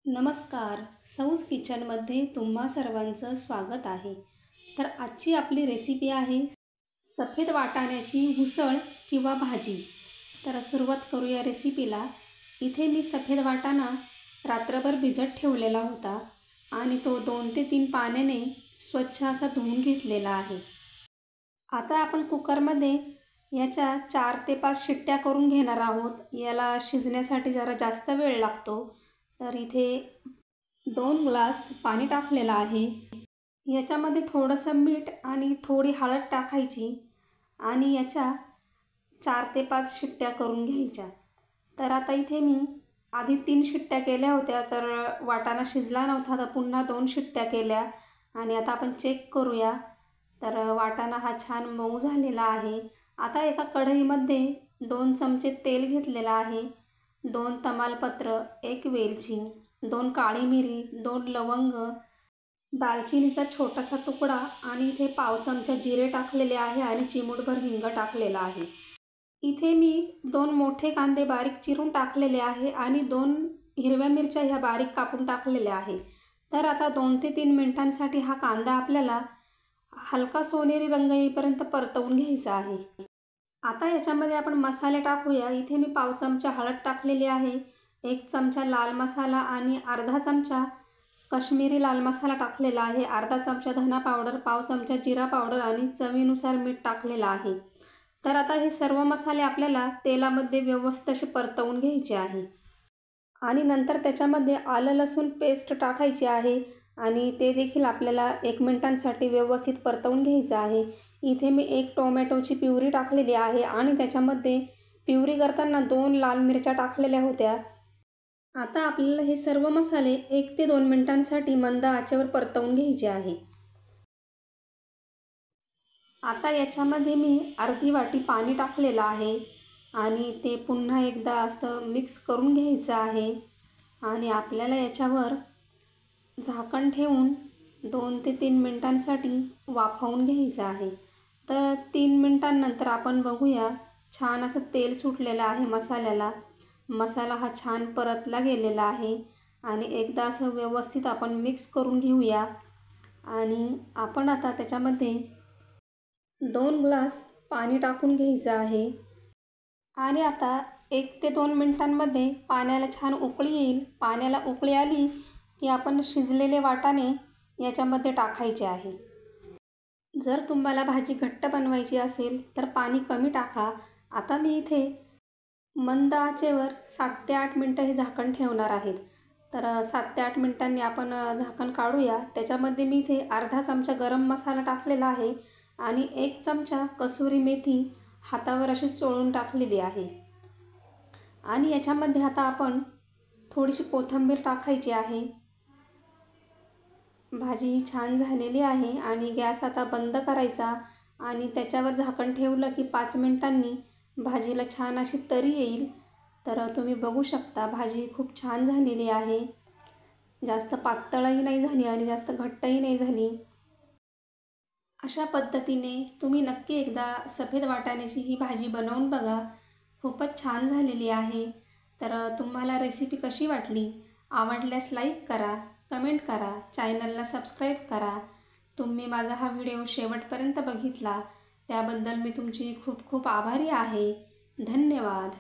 नमस्कार. सौज किचनमध्ये तुम्हा सर्वांचं स्वागत आहे. तर आजची आपली रेसिपी आहे सफेद वाटाण्याची उसळ किंवा भाजी. तर सुरुवात करूया रेसिपीला. इथे मी सफेद वाटाणा रात्रभर भिजत ठेवलेला होता आणि तो 2 ते 3 पाण्याने स्वच्छ असा धुवून घेतलेला आहे. आता आपण कुकरमध्ये याच्या 4 ते 5 शिट्ट्या करून घेणार आहोत. याला शिजण्यासाठी जरा जास्त वेळ लागतो. तर इथे 2 ग्लास पाणी टाकलेलं आहे. याच्यामध्ये थोडंसं मीठ आणि थोडी हळद टाकायची आणि याच्या 4 ते 5 शिट्ट्या करून घ्यायच्या. तर आता इथे मी आधी 3 शिट्ट्या केल्या होत्या, तर वाटाणा शिजला नव्हता, तर पुन्हा 2 शिट्ट्या केल्या आणि आता आपण चेक करूया. तर वाटाणा हा छान मऊ झालेला आहे. आता एका कढईमध्ये 2 चमचे तेल घेतलेलं आहे. 2 तमालपत्र, 1 वेलची, 2 काळी मिरी, 2 लवंग, दालचिनीचा छोटासा तुकडा आणि इथे पाव चमचा जिरे टाकलेले आहे आणि चिमूटभर हिंग टाकलेला आहे. इथे मी 2 मोठे कांदे बारीक चिरून टाकलेले आहे आणि 2 हिरव्या मिरच्या ह्या बारीक कापून टाकलेल्या आहे. तर आता 2 ते 3 मिनिटांसाठी हा कांदा आपल्याला हलका सोनेरी रंग येईपर्यंत परतवून घ्यायचा आहे. आता याच्यामध्ये आपण मसाले टाकूया. इथे मी पाव चमचा हळद टाकलेली आहे, 1 चमचा लाल मसाला आणि अर्धा चमचा काश्मीरी लाल मसाला टाकलेला आहे, अर्धा चमचा धना पावडर, पाव चमचा जिरा पावडर आणि चवीनुसार मीठ टाकलेलं आहे. तर आता हे सर्व मसाले आपल्याला तेलामध्ये व्यवस्थित असे परतवून घ्यायचे आहे आणि नंतर त्याच्यामध्ये आलं लसूण पेस्ट टाकायची आहे आणि ते देखील आपल्याला 1 मिनिटांसाठी व्यवस्थित परतवून घ्यायचं आहे. इथे मी 1 टोमॅटोची प्युरी टाकलेली आहे आणि त्याच्यामध्ये प्युरी करताना 2 लाल मिरच्या टाकलेल्या होत्या. आता आपल्याला हे सर्व मसाले 1 ते 2 मिनिटांसाठी मंद आचेवर परतवून घ्यायचे आहे. आता याच्यामध्ये मी अर्धी वाटी पाणी टाकलेलं आहे आणि ते पुन्हा एकदा असं मिक्स करून घ्यायचं आहे आणि आपल्याला याच्यावर झाकण ठेवून 2 ते 3 मिनिटांसाठी वाफवून घ्यायचं आहे. तर 3 मिनिटांनंतर आपण बघूया, छान असं तेल सुटलेलं आहे मसाल्याला. मसाला हा छान परतला गेलेला आहे आणि एकदा असं व्यवस्थित आपण मिक्स करून घेऊया आणि आपण आता त्याच्यामध्ये 2 ग्लास पाणी टाकून घ्यायचं आहे आणि आता 1 ते 2 मिनिटांमध्ये पाण्याला छान उकळी येईल. पाण्याला उकळी आली की आपण शिजलेले वाटाणे याच्यामध्ये टाकायचे आहे. जर तुम्हाला भाजी घट्ट बनवायची असेल तर पाणी कमी टाका. आता मी इथे मंद आचेवर 7 ते 8 मिनटं हे झाकण ठेवणार आहेत. तर 7 ते 8 मिनिटांनी आपण झाकण काढूया. त्याच्यामध्ये मी इथे अर्धा चमचा गरम मसाला टाकलेला आहे आणि 1 चमचा कसुरी मेथी हातावर अशी चोळून टाकलेली आहे आणि याच्यामध्ये आता आपण थोडीशी कोथिंबीर टाकायची आहे. भाजी छान झालेली आहे आणि गॅस आता बंद करायचा आणि त्याच्यावर झाकण ठेवलं की 5 मिनिटांनी भाजीला छान अशी तरी येईल. तर तुम्ही बघू शकता भाजी खूप छान झालेली आहे. जास्त पातळही नाही झाली आणि जास्त घट्टही नाही झाली. अशा पद्धतीने तुम्ही नक्की एकदा सफेद वाटाण्याची ही भाजी बनवून बघा. खूपच छान झालेली आहे. तर तुम्हाला रेसिपी कशी वाटली? आवडल्यास लाईक करा, कमेंट करा, चॅनलला सबस्क्राईब करा. तुम्ही माझा हा व्हिडिओ शेवटपर्यंत बघितला त्याबद्दल मी तुमची खूप खूप आभारी आहे. धन्यवाद.